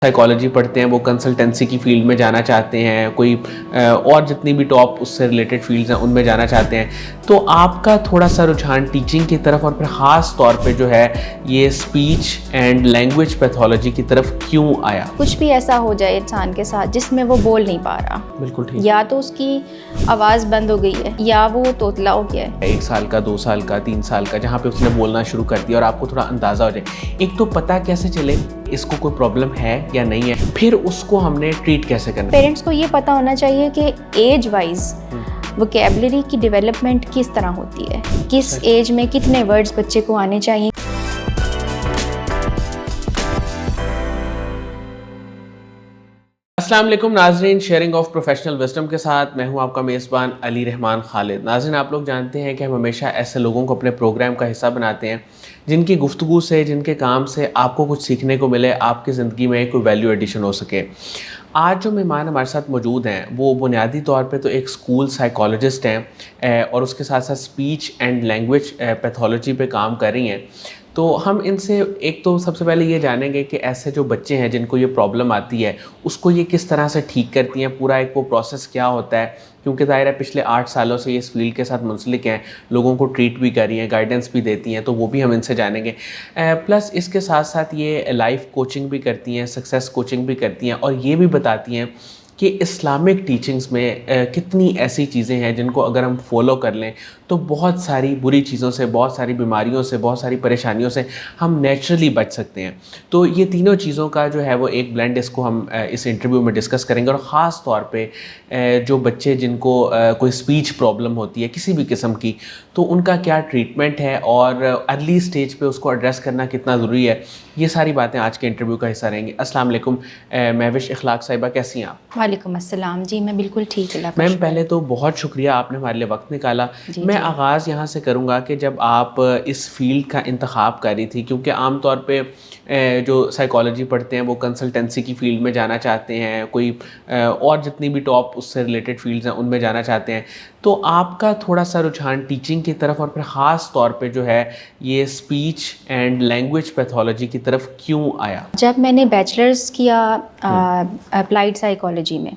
Psychology پڑھتے ہیں وہ کنسلٹنسی کی فیلڈ میں جانا چاہتے ہیں، کوئی اور جتنی بھی ٹاپ اس سے ریلیٹڈ فیلڈز ہیں ان میں جانا چاہتے ہیں، تو آپ کا تھوڑا سا رجحان ٹیچنگ کی طرف اور پھر خاص طور پہ جو ہے یہ اسپیچ اینڈ لینگویج پیتھولوجی کی طرف کیوں آیا؟ کچھ بھی ایسا ہو جائے انسان کے ساتھ جس میں وہ بول نہیں پا رہا، بالکل ٹھیک، یا تو اس کی آواز بند ہو گئی ہے یا وہ توتلا ہو گیا ہے، 1 سال کا 2 سال کا 3 سال کا، جہاں پہ اس نے بولنا شروع کر دیا اور آپ کو تھوڑا اندازہ ہو جائے، ایک تو پتہ کیسے چلے اس کو کوئی پرابلم ہے یا نہیں ہے، پھر اس کو ہم نے ٹریٹ کیسے کرنا؟ پیرنٹس کو یہ پتہ ہونا چاہیے کہ ایج وائز ووکیبلری کی ڈیولپمنٹ کس طرح ہوتی ہے، کس ایج میں کتنے ورڈز بچے کو آنے چاہیے۔ السلام علیکم ناظرین، شیئرنگ آف پروفیشنل وزڈم کے ساتھ میں ہوں آپ کا میزبان علی رحمان خالد۔ ناظرین، آپ لوگ جانتے ہیں کہ ہم ہمیشہ ایسے لوگوں کو اپنے پروگرام کا حصہ بناتے ہیں جن کی گفتگو سے، جن کے کام سے آپ کو کچھ سیکھنے کو ملے، آپ کی زندگی میں کوئی ویلیو ایڈیشن ہو سکے۔ آج جو مہمان ہمارے ساتھ موجود ہیں وہ بنیادی طور پہ تو ایک اسکول سائیکالوجسٹ ہیں اور اس کے ساتھ ساتھ اسپیچ اینڈ لینگویج پیتھولوجی پہ کام کر رہی ہیں۔ تو ہم ان سے ایک تو سب سے پہلے یہ جانیں گے کہ ایسے جو بچے ہیں جن کو یہ پرابلم آتی ہے اس کو یہ کس طرح سے ٹھیک کرتی ہیں، پورا ایک وہ پروسیس کیا ہوتا ہے، کیونکہ ظاہر ہے پچھلے 8 سالوں سے یہ اس فیلڈ کے ساتھ منسلک ہیں، لوگوں کو ٹریٹ بھی کر رہی ہیں، گائیڈنس بھی دیتی ہیں، تو وہ بھی ہم ان سے جانیں گے۔ پلس اس کے ساتھ ساتھ یہ لائف کوچنگ بھی کرتی ہیں، سکسیس کوچنگ بھی کرتی ہیں، اور یہ بھی بتاتی ہیں کہ اسلامک ٹیچنگز میں کتنی ایسی چیزیں ہیں جن کو اگر ہم فالو کر لیں تو بہت ساری بری چیزوں سے، بہت ساری بیماریوں سے، بہت ساری پریشانیوں سے ہم نیچرلی بچ سکتے ہیں۔ تو یہ تینوں چیزوں کا جو ہے وہ ایک بلینڈ اس کو ہم اس انٹرویو میں ڈسکس کریں گے، اور خاص طور پہ جو بچے جن کو کوئی اسپیچ پرابلم ہوتی ہے کسی بھی قسم کی، تو ان کا کیا ٹریٹمنٹ ہے اور ارلی اسٹیج پہ اس کو ایڈریس کرنا کتنا ضروری ہے، یہ ساری باتیں آج کے انٹرویو کا حصہ رہیں گی۔ السلام علیکم مہوش اخلاق صاحبہ، کیسی ہیں آپ؟ وعلیکم السلام، جی میں بالکل ٹھیک ہوں۔ میم پہلے تو بہت شکریہ، آپ نے ہمارے لیے وقت نکالا۔ میں آغاز یہاں سے کروں گا کہ جب آپ اس فیلڈ کا انتخاب کر رہی تھی، کیونکہ عام طور پہ جو سائیکالوجی پڑھتے ہیں وہ کنسلٹنسی کی فیلڈ میں جانا چاہتے ہیں، کوئی اور جتنی بھی ٹاپ اس سے ریلیٹڈ فیلڈز ہیں ان میں جانا چاہتے ہیں، تو آپ کا تھوڑا سا رجحان ٹیچنگ کی طرف اور پھر خاص طور پہ جو ہے یہ اسپیچ اینڈ لینگویج پیتھولوجی کی طرف کیوں آیا؟ جب میں نے بیچلرز کیا اپلائیڈ سائیکالوجی میں،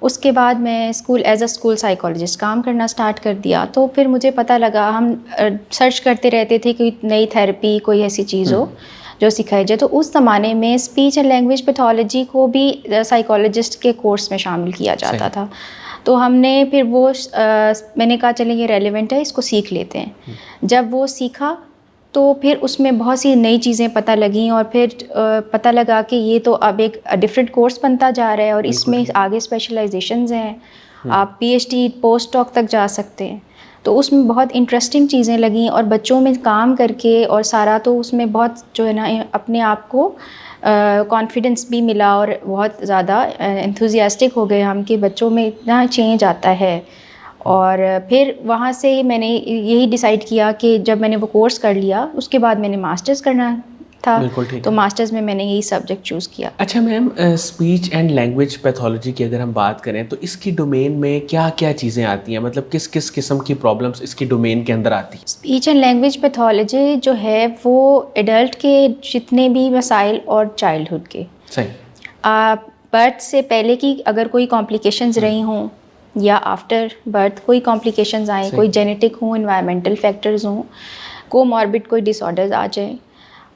اس کے بعد میں ایز اے اسکول سائیکالوجسٹ کام کرنا سٹارٹ کر دیا، تو پھر مجھے پتہ لگا، ہم سرچ کرتے رہتے تھے کہ نئی تھیراپی کوئی ایسی چیز ہو جو سکھائی جائے، تو اس زمانے میں اسپیچ اینڈ لینگویج پیتھولوجی کو بھی سائیکالوجسٹ کے کورس میں شامل کیا جاتا تھا۔ تو ہم نے پھر میں نے کہا چلیں یہ ریلیونٹ ہے، اس کو سیکھ لیتے ہیں۔ جب وہ سیکھا تو پھر اس میں بہت سی نئی چیزیں پتہ لگیں، اور پھر پتہ لگا کہ یہ تو اب ایک ڈفرینٹ کورس بنتا جا رہا ہے، اور اس میں آگے اسپیشلائزیشنز ہیں، آپ پی ایچ ڈی پوسٹ ڈاک تک جا سکتے ہیں۔ تو اس میں بہت انٹرسٹنگ چیزیں لگیں، اور بچوں میں کام کر کے اور سارا تو اس میں بہت جو ہے نا اپنے آپ کو کانفیڈنس بھی ملا، اور بہت زیادہ انتھوزیاسٹک ہو گئے ہم کہ بچوں میں اتنا چینج آتا ہے۔ اور پھر وہاں سے میں نے یہی ڈیسائیڈ کیا کہ جب میں نے وہ کورس کر لیا، اس کے بعد میں نے ماسٹرز کرنا تھا، تو ماسٹرز میں نے یہی سبجیکٹ چوز کیا۔ اچھا میم، اسپیچ اینڈ لینگویج پیتھولوجی کی اگر ہم بات کریں تو اس کی ڈومین میں کیا کیا چیزیں آتی ہیں، مطلب کس کس قسم کی پرابلمس اس کی ڈومین کے اندر آتی ہیں؟ اسپیچ اینڈ لینگویج پیتھولوجی جو ہے وہ ایڈلٹ کے جتنے بھی مسائل اور چائلڈہڈ کے، برتھ سے پہلے کی اگر کوئی کمپلیکیشنز رہی ہوں یا آفٹر برتھ کوئی کمپلیکیشنز آئیں، کوئی جینیٹک ہوں، انوائرمنٹل فیکٹرز ہوں، کو ماربڈ کوئی ڈس آرڈرز آ جائیں،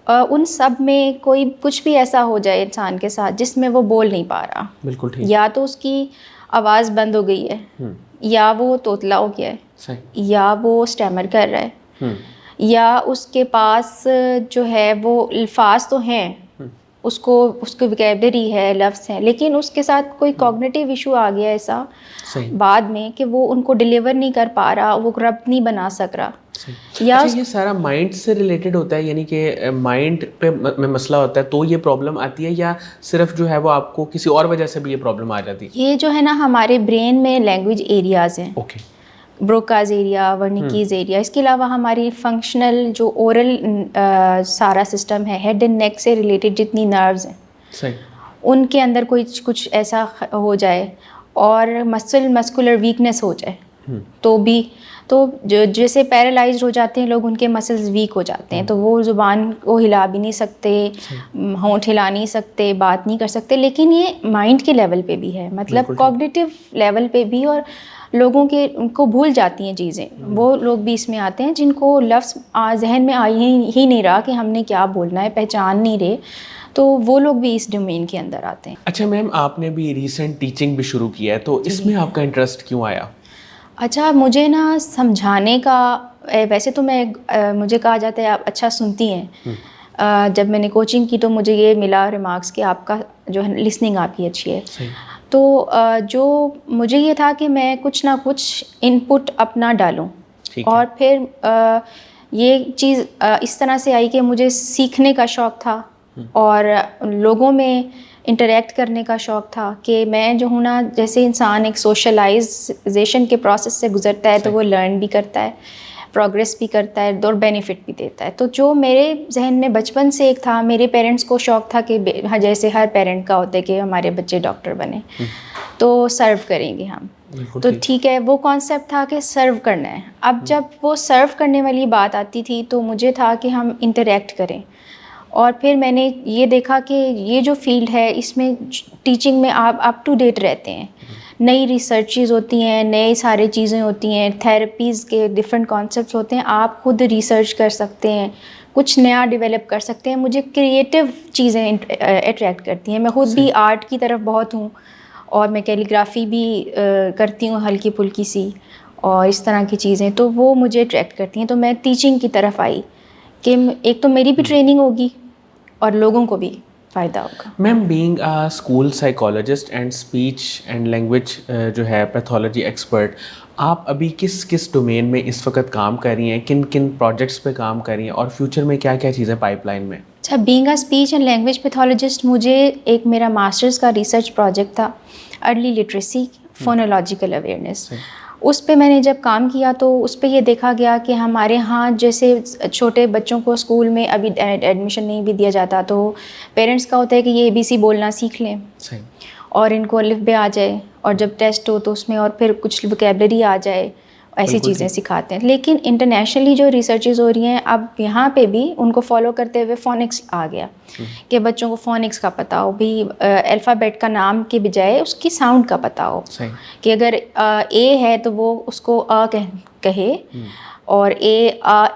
ان سب میں کوئی کچھ بھی ایسا ہو جائے انسان کے ساتھ جس میں وہ بول نہیں پا رہا، بالکل ٹھیک، یا تو اس کی آواز بند ہو گئی ہے، یا وہ توتلا ہو گیا ہے، یا وہ اسٹیمر کر رہا ہے، یا اس کے پاس جو ہے وہ الفاظ تو ہیں، اس کی وکیبلری ہے، لفظ ہیں، لیکن اس کے ساتھ کوئی کوگنیٹیو ایشو آ گیا ایسا بعد میں کہ وہ ان کو ڈیلیور نہیں کر پا رہا، وہ ربط نہیں بنا سک رہا۔ یا یہ سارا مائنڈ سے ریلیٹڈ ہوتا ہے، یعنی کہ مائنڈ پہ میں مسئلہ ہوتا ہے تو یہ پرابلم آتی ہے، یا صرف جو ہے وہ آپ کو کسی اور وجہ سے بھی یہ پرابلم آ جاتی ہے؟ یہ جو ہے نا ہمارے برین میں لینگویج ایریاز ہیں، بروکاز ایریا، ورنیکیز ایریا، اس کے علاوہ ہماری فنکشنل جو اورل سارا سسٹم ہے، ہیڈ اینڈ نیک سے ریلیٹڈ جتنی نروز ہیں، ان کے اندر کچھ ایسا ہو جائے اور مسکولر ویکنیس ہو جائے، تو بھی تو جیسے پیرالائزڈ ہو جاتے ہیں لوگ، ان کے مسلز ویک ہو جاتے ہیں، تو وہ زبان کو ہلا بھی نہیں سکتے، ہونٹ ہلا نہیں سکتے، بات نہیں کر سکتے. لیکن یہ مائنڈ کے لیول پہ بھی ہے، مطلب کوگنیٹیو لیول پہ بھی، اور لوگوں کے ان کو بھول جاتی ہیں چیزیں. وہ لوگ بھی اس میں آتے ہیں جن کو لفظ ذہن میں آ ہی نہیں رہا کہ ہم نے کیا بولنا ہے، پہچان نہیں رہے، تو وہ لوگ بھی اس ڈومین کے اندر آتے ہیں. اچھا میم، آپ نے بھی ریسنٹ ٹیچنگ بھی شروع کیا ہے، تو اس میں آپ کا انٹرسٹ کیوں آیا؟ اچھا، مجھے نا سمجھانے کا، ویسے تو مجھے کہا جاتا ہے آپ اچھا سنتی ہیں. جب میں نے کوچنگ کی تو مجھے یہ ملا ریمارکس کہ آپ کا جو ہے لسننگ آپ کی اچھی ہے. تو جو مجھے یہ تھا کہ میں کچھ نہ کچھ ان پٹ اپنا ڈالوں، اور پھر یہ چیز اس طرح سے آئی کہ مجھے سیکھنے کا شوق تھا اور لوگوں میں انٹریکٹ کرنے کا شوق تھا، کہ میں جو ہوں نا، جیسے انسان ایک سوشلائزیشن کے پروسیس سے گزرتا ہے تو وہ لرن بھی کرتا ہے، پروگریس بھی کرتا ہے اور بینیفٹ بھی دیتا ہے. تو جو میرے ذہن میں بچپن سے ایک تھا، میرے پیرنٹس کو شوق تھا کہ جیسے ہر پیرنٹ کا ہوتا ہے کہ ہمارے بچے ڈاکٹر بنے، تو سرو کریں گے ہم. تو ٹھیک ہے، وہ کانسیپٹ تھا کہ سرو کرنا ہے. اب جب وہ سرو کرنے والی بات آتی تھی تو مجھے تھا کہ ہم انٹریکٹ کریں. اور پھر میں نے یہ دیکھا کہ یہ جو فیلڈ ہے اس میں ٹیچنگ میں آپ اپ ٹو ڈیٹ رہتے ہیں، نئی ریسرچز ہوتی ہیں، نئی سارے چیزیں ہوتی ہیں، تھیراپیز کے ڈفرینٹ کانسیپٹس ہوتے ہیں، آپ خود ریسرچ کر سکتے ہیں، کچھ نیا ڈیولپ کر سکتے ہیں. مجھے کریٹیو چیزیں اٹریکٹ کرتی ہیں. میں خود بھی آرٹ کی طرف بہت ہوں، اور میں کیلیگرافی بھی کرتی ہوں ہلکی پھلکی سی، اور اس طرح کی چیزیں، تو وہ مجھے اٹریکٹ کرتی ہیں. تو میں ٹیچنگ کی طرف آئی کہ ایک تو میری بھی ٹریننگ ہوگی اور لوگوں کو بھی فائدہ ہوگا. Ma'am, being a school psychologist and speech and language جو ہے پیتھولوجی ایکسپرٹ، آپ ابھی کس ڈومین میں اس وقت کام کر رہی ہیں، کن پروجیکٹس پہ کام کر رہی ہیں، اور فیوچر میں کیا چیزیں پائپ لائن میں؟ اچھا، being a speech and language pathologist, مجھے ایک میرا ماسٹرز کا ریسرچ پروجیکٹ تھا، ارلی لٹریسی فونولوجیکل اویئرنیس. اس پہ میں نے جب کام کیا تو اس پہ یہ دیکھا گیا کہ ہمارے ہاں جیسے چھوٹے بچوں کو اسکول میں ابھی ایڈمیشن نہیں بھی دیا جاتا، تو پیرنٹس کا ہوتا ہے کہ یہ ABC بولنا سیکھ لیں اور ان کو الف بے آ جائے، اور جب ٹیسٹ ہو تو اس میں اور پھر کچھ وکیبلری آ جائے، ایسی چیزیں سکھاتے ہیں. لیکن انٹرنیشنلی جو ریسرچز ہو رہی ہیں، اب یہاں پہ بھی ان کو فالو کرتے ہوئے فونکس آ گیا کہ بچوں کو فونکس کا پتہ ہو، بھی الفابیٹ کا نام کے بجائے اس کی ساؤنڈ کا پتہ ہو، کہ اگر A ہے تو وہ اس کو کہے، اور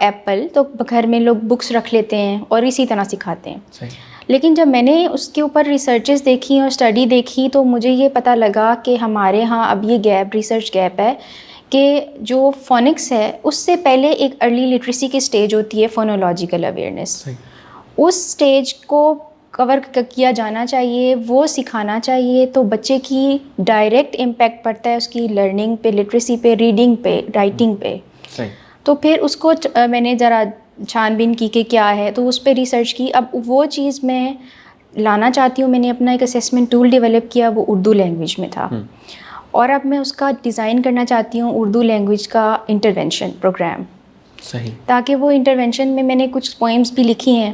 ایپل تو گھر میں لوگ بکس رکھ لیتے ہیں اور اسی طرح سکھاتے ہیں. لیکن جب میں نے اس کے اوپر ریسرچز دیکھی اور اسٹڈی دیکھی تو مجھے یہ پتہ لگا کہ ہمارے ہاں اب یہ گیپ، ریسرچ گیپ ہے، کہ جو فونکس ہے اس سے پہلے ایک ارلی لٹریسی کی سٹیج ہوتی ہے، فونولوجیکل اویئرنیس. اس سٹیج کو کور کیا جانا چاہیے، وہ سکھانا چاہیے، تو بچے کی ڈائریکٹ امپیکٹ پڑتا ہے اس کی لرننگ پہ، لٹریسی پہ، ریڈنگ پہ، رائٹنگ پہ. تو پھر اس کو میں نے ذرا چھان بین کی کہ کیا ہے، تو اس پہ ریسرچ کی. اب وہ چیز میں لانا چاہتی ہوں، میں نے اپنا ایک اسیسمنٹ ٹول ڈیولپ کیا، وہ اردو لینگویج میں تھا، اور اب میں اس کا ڈیزائن کرنا چاہتی ہوں اردو لینگویج کا انٹرونشن پروگرام. تاکہ وہ انٹرونشن میں نے کچھ پوئمس بھی لکھی ہیں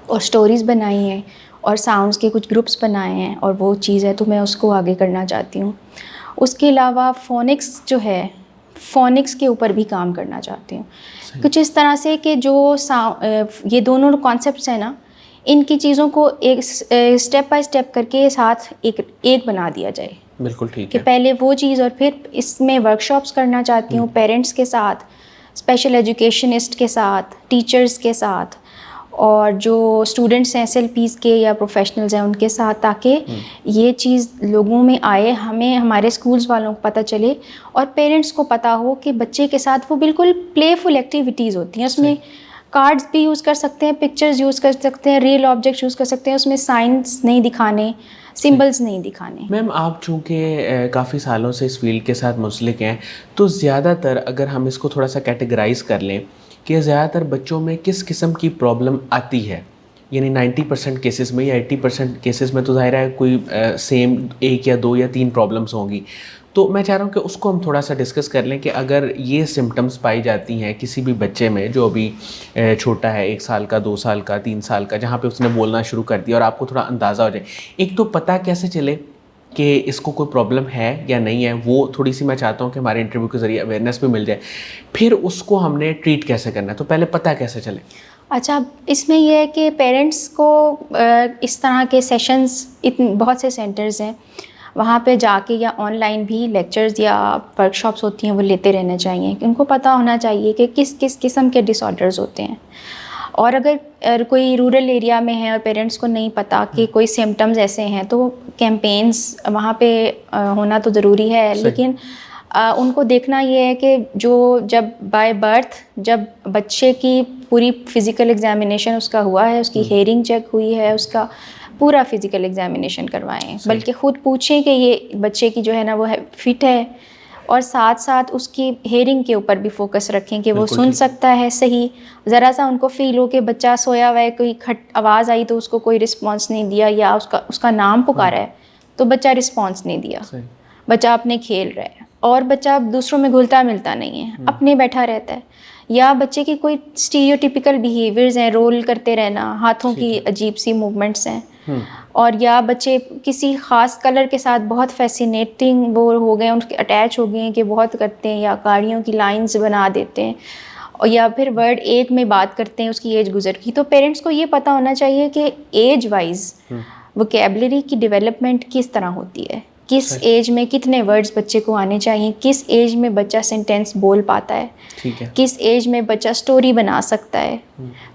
اور سٹوریز بنائی ہیں اور ساؤنڈس کے کچھ گروپس بنائے ہیں، اور وہ چیز ہے تو میں اس کو آگے کرنا چاہتی ہوں. اس کے علاوہ فونکس جو ہے، فونکس کے اوپر بھی کام کرنا چاہتی ہوں، کچھ اس طرح سے کہ جو یہ دونوں کانسیپٹس ہیں نا، ان کی چیزوں کو ایک اسٹیپ بائی اسٹیپ کر کے ساتھ ایک بنا دیا جائے. بالکل ٹھیک کہ ہے. پہلے وہ چیز، اور پھر اس میں ورک شاپس کرنا چاہتی ہوں پیرنٹس کے ساتھ، اسپیشل ایجوکیشنسٹ کے ساتھ، ٹیچرز کے ساتھ، اور جو اسٹوڈنٹس ہیں SLPs کے یا پروفیشنلز ہیں ان کے ساتھ، تاکہ یہ چیز لوگوں میں آئے، ہمیں ہمارے اسکولس والوں کو پتہ چلے، اور پیرنٹس کو پتہ ہو کہ بچے کے ساتھ وہ بالکل پلے فل ایکٹیویٹیز ہوتی ہیں. اس میں کارڈز بھی یوز کر سکتے ہیں، پکچرز یوز کر سکتے ہیں، ریئل آبجیکٹس یوز کر سکتے ہیں، اس میں سائنس نہیں دکھانے، سمبلز نہیں دکھانے. میم، آپ چونکہ کافی سالوں سے اس فیلڈ کے ساتھ منسلک ہیں، تو زیادہ تر اگر ہم اس کو تھوڑا سا کیٹیگرائز کر لیں کہ زیادہ تر بچوں میں کس قسم کی پرابلم آتی ہے، یعنی 90% کیسز میں یا 80% کیسز میں تو ظاہر ہے کوئی سیم ایک یا دو یا تین پرابلمس ہوں گی. تو میں چاہ رہا ہوں کہ اس کو ہم تھوڑا سا ڈسکس کر لیں کہ اگر یہ سمٹمس پائی جاتی ہیں کسی بھی بچے میں جو ابھی چھوٹا ہے، 1 سال کا، 2 سال کا، 3 سال کا، جہاں پہ اس نے بولنا شروع کر دیا، اور آپ کو تھوڑا اندازہ ہو جائے، ایک تو پتہ کیسے چلے کہ اس کو کوئی پرابلم ہے یا نہیں ہے، وہ تھوڑی سی میں چاہتا ہوں کہ ہمارے انٹرویو کے ذریعے اویئرنیس بھی مل جائے. پھر اس کو ہم نے ٹریٹ کیسے کرنا ہے، تو پہلے پتہ کیسے چلے؟ اچھا، اس میں یہ ہے کہ پیرنٹس کو اس طرح کے سیشنز بہت سے سینٹرز ہیں وہاں پہ جا کے یا آن لائن بھی لیکچرز یا ورک شاپس ہوتی ہیں وہ لیتے رہنا چاہیے. ان کو پتہ ہونا چاہیے کہ کس کس قسم کے ڈس آرڈرز ہوتے ہیں. اور اگر کوئی رورل ایریا میں ہے اور پیرنٹس کو نہیں پتہ کہ کوئی سمٹمز ایسے ہیں تو کیمپینز وہاں پہ ہونا تو ضروری ہے. لیکن ان کو دیکھنا یہ ہے کہ جب بائی برتھ جب بچے کی پوری فزیکل ایگزامینیشن اس کا ہوا ہے، اس کی ہیئرنگ چیک ہوئی ہے، اس کا پورا فزیکل ایگزامینیشن کروائیں، بلکہ خود پوچھیں کہ یہ بچے کی جو ہے نا وہ فٹ ہے، اور ساتھ ساتھ اس کی ہیئرنگ کے اوپر بھی فوکس رکھیں کہ وہ سن سکتا ہے صحیح. ذرا سا ان کو فیل ہو کہ بچہ سویا ہوا ہے، کوئی آواز آئی تو اس کو کوئی رسپانس نہیں دیا، یا اس کا نام پکارا ہے تو بچہ رسپانس نہیں دیا، بچہ اپنے کھیل رہا ہے، اور بچہ دوسروں میں گھلتا ملتا نہیں ہے، اپنے بیٹھا رہتا ہے. یا بچے کی کوئی اسٹیریوٹیپیکل بیہیویئرز ہیں، رول کرتے رہنا، ہاتھوں کی عجیب سی موومنٹس ہیں، اور یا بچے کسی خاص کلر کے ساتھ بہت فیسینیٹنگ وہ ہو گئے ہیں، ان کے اٹیچ ہو گئے ہیں کہ بہت کرتے ہیں، یا گاڑیوں کی لائنز بنا دیتے ہیں، یا پھر ورڈ ایک میں بات کرتے ہیں، اس کی ایج گزر گئی. تو پیرنٹس کو یہ پتہ ہونا چاہیے کہ ایج وائز ووکیبلری کی ڈیولپمنٹ کس طرح ہوتی ہے، کس ایج میں کتنے ورڈز بچے کو آنے چاہیے، کس ایج میں بچہ سینٹینس بول پاتا ہے، کس ایج میں بچہ سٹوری بنا سکتا ہے.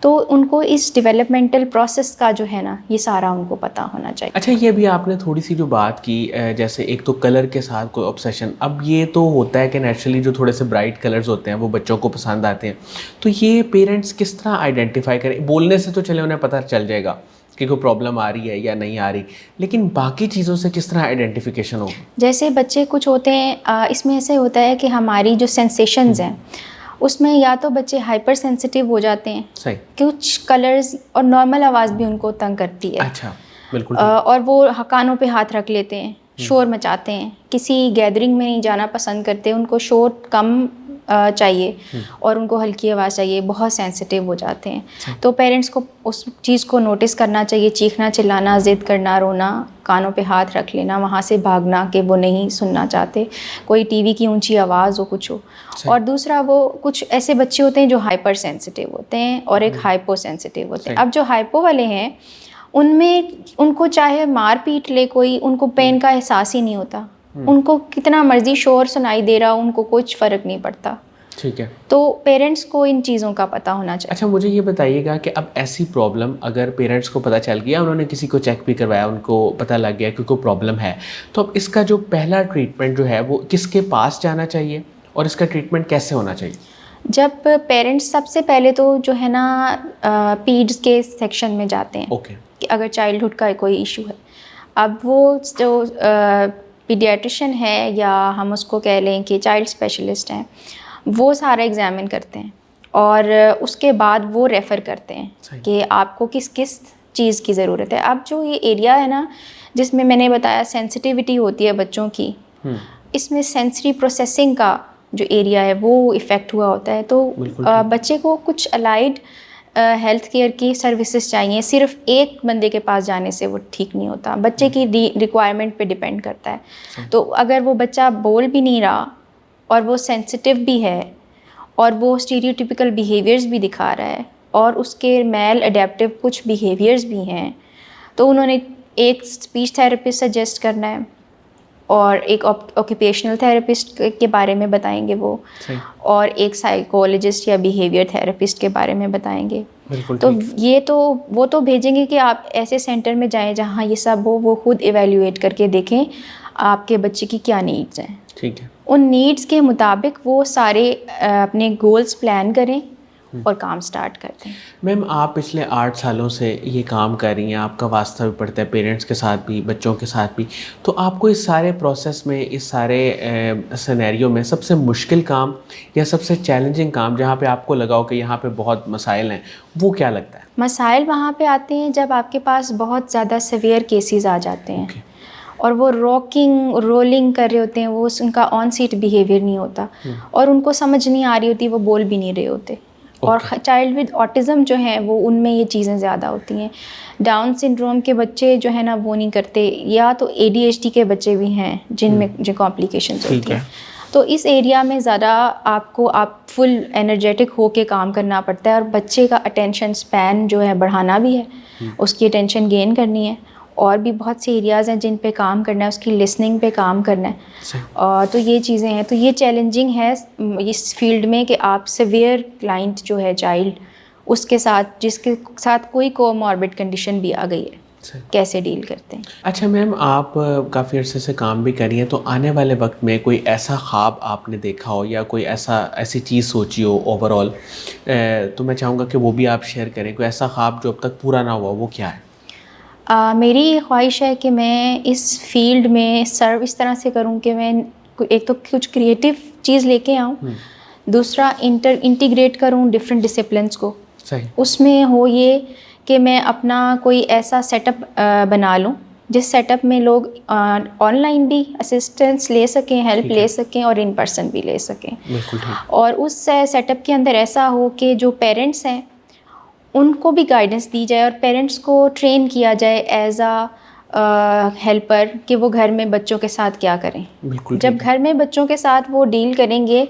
تو ان کو اس ڈیولپمنٹل پروسیس کا جو ہے نا یہ سارا ان کو پتہ ہونا چاہیے. اچھا، یہ بھی آپ نے تھوڑی سی جو بات کی، جیسے ایک تو کلر کے ساتھ کوئی آبسیشن، اب یہ تو ہوتا ہے کہ نیچرلی جو تھوڑے سے برائٹ کلرز ہوتے ہیں وہ بچوں کو پسند آتے ہیں، تو یہ پیرنٹس کس طرح آئیڈینٹیفائی کریں؟ بولنے سے تو چلے انہیں پتہ چل جائے گا کہ کوئی پرابلم آ رہی ہے یا نہیں آ رہی، لیکن باقی چیزوں سے کس طرح آئیڈینٹیفیکیشن ہوگی؟ جیسے بچے کچھ ہوتے ہیں، اس میں ایسے ہوتا ہے کہ ہماری جو سینسیشنز ہیں اس میں یا تو بچے ہائپر سینسٹیو ہو جاتے ہیں، کچھ کلرز اور نارمل آواز بھی ان کو تنگ کرتی ہے. اچھا، بالکل. اور وہ کانوں پہ ہاتھ رکھ لیتے ہیں، شور مچاتے ہیں، کسی گیدرنگ میں نہیں جانا پسند کرتے، ان کو شور کم چاہیے اور ان کو ہلکی آواز چاہیے، بہت سینسٹیو ہو جاتے ہیں. تو پیرنٹس کو اس چیز کو نوٹس کرنا چاہیے، چیخنا چلانا، ضد کرنا، رونا، کانوں پہ ہاتھ رکھ لینا، وہاں سے بھاگنا کہ وہ نہیں سننا چاہتے، کوئی ٹی وی کی اونچی آواز ہو، کچھ ہو. اور دوسرا وہ کچھ ایسے بچے ہوتے ہیں جو ہائپر سینسٹیو ہوتے ہیں اور ایک ہائپو سینسٹیو ہوتے ہیں. اب جو ہائپو والے ہیں ان میں ان کو چاہے مار پیٹ لے کوئی، ان کو پین کا احساس ہی نہیں ہوتا، ان کو کتنا مرضی شور سنائی دے رہا، ان کو کچھ فرق نہیں پڑتا. ٹھیک ہے. تو پیرنٹس کو ان چیزوں کا پتہ ہونا چاہیے. اچھا، مجھے یہ بتائیے گا کہ اب ایسی پرابلم اگر پیرنٹس کو پتہ چل گیا، انہوں نے کسی کو چیک بھی کروایا، ان کو پتہ لگ گیا کہ کوئی پرابلم ہے، تو اب اس کا جو پہلا ٹریٹمنٹ جو ہے وہ کس کے پاس جانا چاہیے اور اس کا ٹریٹمنٹ کیسے ہونا چاہیے؟ جب پیرنٹس سب سے پہلے تو جو ہے نا پیڈس کے سیکشن میں جاتے ہیں. کہ اگر چائلڈہڈ کا کوئی ایشو ہے، اب وہ جو پیڈیاٹریشین ہے یا ہم اس کو کہہ لیں کہ چائلڈ اسپیشلسٹ ہیں، وہ سارا ایگزامن کرتے ہیں اور اس کے بعد وہ ریفر کرتے ہیں کہ آپ کو کس کس چیز کی ضرورت ہے. اب جو یہ ایریا ہے نا جس میں نے بتایا سینسٹیوٹی ہوتی ہے بچوں کی، اس میں سینسری پروسیسنگ کا جو ایریا ہے وہ افیکٹ ہوا ہوتا ہے. تو بچے کو کچھ الائڈ ہیلتھ کیئر کی سروسز چاہیے، صرف ایک بندے کے پاس جانے سے وہ ٹھیک نہیں ہوتا، بچے کی ریکوائرمنٹ پہ ڈپینڈ کرتا ہے. تو اگر وہ بچہ بول بھی نہیں رہا اور وہ سینسٹیو بھی ہے اور وہ اسٹیریوٹیپیکل بیہیویئرز بھی دکھا رہا ہے اور اس کے میل اڈیپٹیو کچھ بیہیویئرز بھی ہیں، تو انہوں نے ایک اسپیچ تھراپسٹ سجیسٹ کرنا ہے اور ایک آکوپیشنل تھراپسٹ کے بارے میں بتائیں گے وہ، اور ایک سائیکولوجسٹ یا بیہیویئر تھراپسٹ کے بارے میں بتائیں گے. تو یہ تو وہ تو بھیجیں گے کہ آپ ایسے سینٹر میں جائیں جہاں یہ سب ہو، وہ خود ایویلیویٹ کر کے دیکھیں آپ کے بچے کی کیا نیڈز ہیں. ٹھیک ہے. ان نیڈز کے مطابق وہ سارے اپنے گولز پلان کریں اور کام سٹارٹ کرتے ہیں. میم، آپ پچھلے 8 سالوں سے یہ کام کر رہی ہیں، آپ کا واسطہ بھی پڑتا ہے پیرنٹس کے ساتھ بھی، بچوں کے ساتھ بھی، تو آپ کو اس سارے پروسیس میں، اس سارے سینیریو میں سب سے مشکل کام یا سب سے چیلنجنگ کام جہاں پہ آپ کو لگا ہو کہ یہاں پہ بہت مسائل ہیں، وہ کیا لگتا ہے؟ مسائل وہاں پہ آتے ہیں جب آپ کے پاس بہت زیادہ سیویئر کیسز آ جاتے ہیں اور وہ راکنگ رولنگ کر رہے ہوتے ہیں، وہ ان کا آن سیٹ بیہیویئر نہیں ہوتا اور ان کو سمجھ نہیں آ رہی ہوتی، وہ بول بھی نہیں رہے ہوتے اور چائلڈ ود آٹزم جو ہیں وہ ان میں یہ چیزیں زیادہ ہوتی ہیں. ڈاؤن سنڈروم کے بچے جو ہے نا وہ نہیں کرتے, یا تو ADHD کے بچے بھی ہیں جن میں جو کمپلیکیشنز ہوتی ہیں. تو اس ایریا میں زیادہ آپ فل انرجیٹک ہو کے کام کرنا پڑتا ہے, اور بچے کا اٹینشن اسپین جو ہے بڑھانا بھی ہے, اس کی اٹینشن گین کرنی ہے, اور بھی بہت سے ایریاز ہیں جن پہ کام کرنا ہے, اس کی لسننگ پہ کام کرنا ہے. تو یہ چیزیں ہیں, تو یہ چیلنجنگ ہے اس فیلڈ میں کہ آپ سیویئر کلائنٹ جو ہے چائلڈ, اس کے ساتھ جس کے ساتھ کوئی کوماربڈ کنڈیشن بھی آ گئی ہے, کیسے ڈیل کرتے ہیں. اچھا میم, آپ کافی عرصے سے کام بھی کری ہیں, تو آنے والے وقت میں کوئی ایسا خواب آپ نے دیکھا ہو یا کوئی ایسی چیز سوچی ہو اوور آل, تو میں چاہوں گا کہ وہ بھی آپ شیئر کریں. کوئی ایسا خواب جو اب تک پورا نہ ہوا, وہ کیا ہے؟ میری خواہش ہے کہ میں اس فیلڈ میں سرو اس طرح سے کروں کہ میں ایک تو کچھ کریٹیو چیز لے کے آؤں, دوسرا انٹیگریٹ کروں ڈفرینٹ ڈسپلنس کو. اس میں ہو یہ کہ میں اپنا کوئی ایسا سیٹ اپ بنا لوں جس سیٹ اپ میں لوگ آن لائن بھی اسسٹنس لے سکیں, ہیلپ لے سکیں, اور ان پرسن بھی لے سکیں. اور اس سیٹ اپ کے اندر ایسا ہو کہ جو پیرنٹس ہیں ان کو بھی گائیڈنس دی جائے, اور پیرنٹس کو ٹرین کیا جائے ایز ہیلپر کہ وہ گھر میں بچوں کے ساتھ کیا کریں. جب گھر میں بچوں کے ساتھ وہ ڈیل کریں گے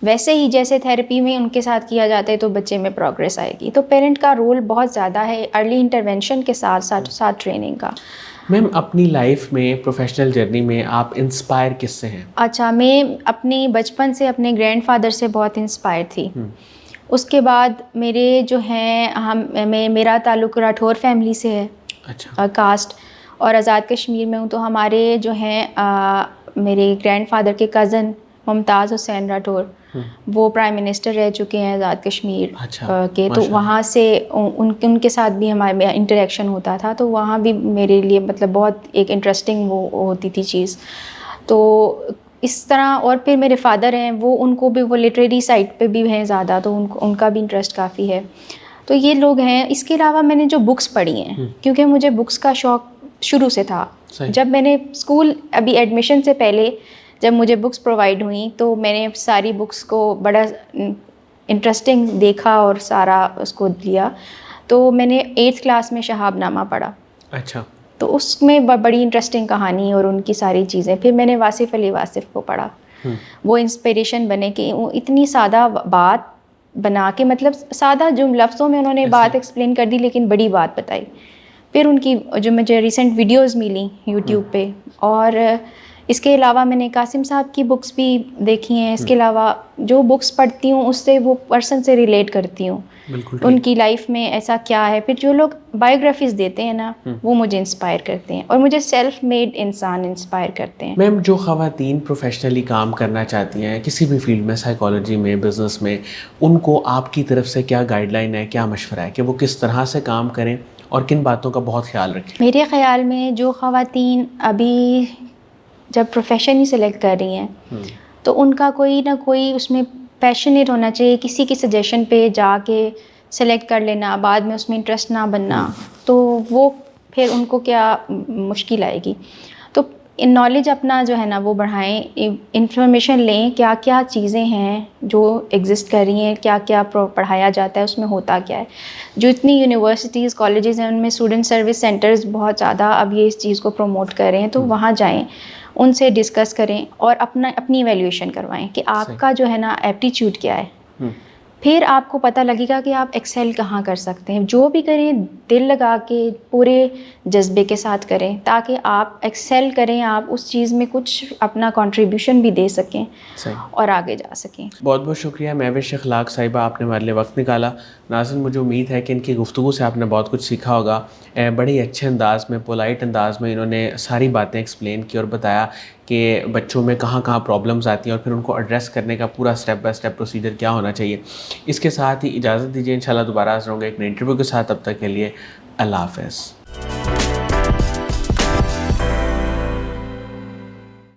ویسے ہی جیسے تھیراپی میں ان کے ساتھ کیا جاتا ہے, تو بچے میں پروگریس آئے گی. تو پیرنٹ کا رول بہت زیادہ ہے ارلی انٹرونشن کے ساتھ ساتھ ٹریننگ کا. میم اپنی لائف میں پروفیشنل جرنی میں آپ انسپائر کس سے ہیں؟ اچھا, میں اپنی بچپن سے اپنے گرینڈ فادر سے بہت انسپائر تھی. اس کے بعد میرے جو ہیں میرا تعلق راٹھور فیملی سے ہے, کاسٹ, اور آزاد کشمیر میں ہوں. تو ہمارے جو ہیں میرے گرینڈ فادر کے کزن ممتاز حسین راٹھور, وہ پرائم منسٹر رہ چکے ہیں آزاد کشمیر کے. تو وہاں سے ان کے ساتھ بھی ہمارا انٹریکشن ہوتا تھا, تو وہاں بھی میرے لیے مطلب بہت ایک انٹرسٹنگ وہ ہوتی تھی چیز. تو اس طرح, اور پھر میرے فادر ہیں وہ لٹریری سائٹ پہ بھی ہیں زیادہ, تو ان کا بھی انٹرسٹ کافی ہے. تو یہ لوگ ہیں. اس کے علاوہ میں نے جو بکس پڑھی ہیں, کیونکہ مجھے بکس کا شوق شروع سے تھا. جب میں نے اسکول ابھی ایڈمیشن سے پہلے جب مجھے بکس پرووائڈ ہوئیں تو میں نے ساری بکس کو بڑا انٹرسٹنگ دیکھا اور سارا اس کو لیا. تو میں نے 8th کلاس میں شہاب نامہ پڑھا. اچھا. تو اس میں بڑی انٹرسٹنگ کہانی اور ان کی ساری چیزیں. پھر میں نے واصف علی واصف کو پڑھا. وہ انسپریشن بنے کہ وہ اتنی سادہ بات بنا کے, مطلب سادہ جو لفظوں میں انہوں نے بات ایکسپلین کر دی, لیکن بڑی بات بتائی. پھر ان کی جو مجھے ریسنٹ ویڈیوز ملی یوٹیوب پہ, اور اس کے علاوہ میں نے قاسم صاحب کی بکس بھی دیکھی ہیں. اس کے علاوہ جو بکس پڑھتی ہوں اس سے وہ پرسن سے ریلیٹ کرتی ہوں, ان کی لائف میں ایسا کیا ہے. پھر جو لوگ بایوگرافیز دیتے ہیں نا, وہ مجھے انسپائر کرتے ہیں, اور مجھے سیلف میڈ انسان انسپائر کرتے ہیں. میم جو خواتین پروفیشنلی کام کرنا چاہتی ہیں کسی بھی فیلڈ میں, سائیکالوجی میں, بزنس میں, ان کو آپ کی طرف سے کیا گائیڈ لائن ہے, کیا مشورہ ہے کہ وہ کس طرح سے کام کریں اور کن باتوں کا بہت خیال رکھیں؟ میرے خیال میں جو خواتین ابھی جب پروفیشن ہی سلیکٹ کر رہی ہیں, تو ان کا کوئی نہ کوئی اس میں پیشنیٹ ہونا چاہیے. کسی کی سجیشن پہ جا کے سلیکٹ کر لینا, بعد میں اس میں انٹرسٹ نہ بننا, تو وہ پھر ان کو کیا مشکل آئے گی. تو نالج اپنا جو ہے نا وہ بڑھائیں, انفارمیشن لیں کیا کیا چیزیں ہیں جو ایگزسٹ کر رہی ہیں, کیا کیا پڑھایا جاتا ہے, اس میں ہوتا کیا ہے. جو اتنی یونیورسٹیز کالجز ہیں ان میں اسٹوڈنٹ سروس سینٹرز بہت زیادہ اب یہ اس چیز کو پروموٹ کر رہے ہیں, تو وہاں جائیں, ان سے ڈسکس کریں, اور اپنی ایویلیویشن کروائیں کہ آپ کا جو ہے نا ایپٹیچیوڈ کیا ہے. پھر آپ کو پتہ لگے گا کہ آپ ایکسیل کہاں کر سکتے ہیں. جو بھی کریں دل لگا کے پورے جذبے کے ساتھ کریں, تاکہ آپ ایکسیل کریں, آپ اس چیز میں کچھ اپنا کنٹریبیوشن بھی دے سکیں اور آگے جا سکیں. بہت بہت شکریہ مہوش اخلاق صاحبہ, آپ نے ہمارے لیے وقت نکالا. ناظرین, مجھے امید ہے کہ ان کی گفتگو سے آپ نے بہت کچھ سیکھا ہوگا. بڑے اچھے انداز میں, پولائٹ انداز میں انہوں نے ساری باتیں ایکسپلین کی اور بتایا کہ بچوں میں کہاں کہاں پرابلمز آتی ہیں اور پھر ان کو ایڈریس کرنے کا پورا اسٹیپ بائی اسٹیپ پروسیجر کیا ہونا چاہیے. اس کے ساتھ ہی اجازت دیجیے, انشاءاللہ دوبارہ حاضر ہوں گے ایک نئے انٹرویو کے ساتھ. تب تک کے لیے اللہ حافظ.